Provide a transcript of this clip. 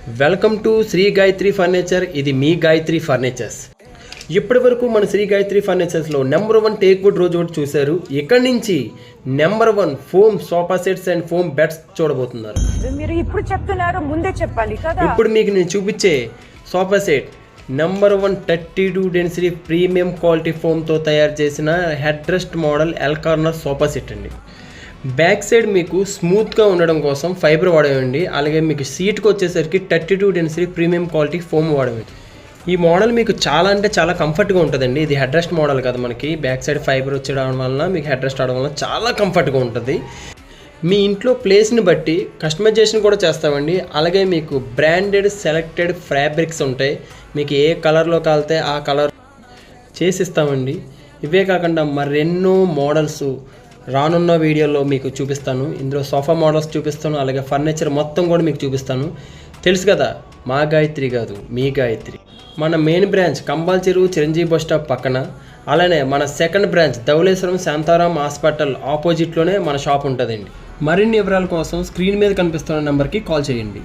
Welcome to Shri Gayatri furniture. ఇది మీ Gayatri furnitures. ఇప్పటి వరకు మన శ్రీ గాయత్రి ఫర్నిచర్స్లో number 1 teak wood rose wood చూశారు. ఇక్కడి నుంచి number 1 foam sofa sets and foam beds చూడబోతున్నారు. మీరు ఇప్పుడు చెప్తున్నారు, ముందే చెప్పాలి కదా. ఇప్పుడు మీకు నేను చూపించే sofa set number 1 32 density premium quality ఫోమ్తో తయారు చేసిన head rest model L corner sofa set అండి. బ్యాక్ సైడ్ మీకు స్మూత్గా ఉండడం కోసం ఫైబర్ వాడేవండి. అలాగే మీకు సీట్కి వచ్చేసరికి 32 డెన్సిటీ ప్రీమియం క్వాలిటీ ఫోమ్ వాడేవండి. ఈ మోడల్ మీకు చాలా అంటే చాలా కంఫర్ట్గా ఉంటుందండి. ఇది హెడ్ రెస్ట్ మోడల్ కదా, మనకి బ్యాక్ సైడ్ ఫైబర్ వచ్చేయడం వలన మీకు హెడ్ రెస్ట్ అవడం వల్ల చాలా కంఫర్ట్గా ఉంటుంది. మీ ఇంట్లో ప్లేస్ని బట్టి కస్టమైజేషన్ కూడా చేస్తామండి. అలాగే మీకు బ్రాండెడ్ సెలెక్టెడ్ ఫ్యాబ్రిక్స్ ఉంటాయి. మీకు ఏ కలర్లో కాలితే ఆ కలర్ చేసిస్తామండి. ఇవే కాకుండా మరెన్నో మోడల్స్ రానున్న వీడియోలో మీకు చూపిస్తాను. ఇందులో సోఫా మోడల్స్ చూపిస్తాను, అలాగే ఫర్నిచర్ మొత్తం కూడా మీకు చూపిస్తాను. తెలుసు కదా, మా గాయత్రి కాదు మీ గాయత్రి. మన మెయిన్ బ్రాంచ్ కంబాల్ చెరువు చిరంజీవి బస్ స్టాప్ పక్కన, అలానే మన second branch Dhavaleswaram Shantaram hospital ఆపోజిట్లోనే మన షాప్ ఉంటుందండి. మరిన్ని వివరాల కోసం స్క్రీన్ మీద కనిపిస్తున్న నెంబర్కి కాల్ చేయండి.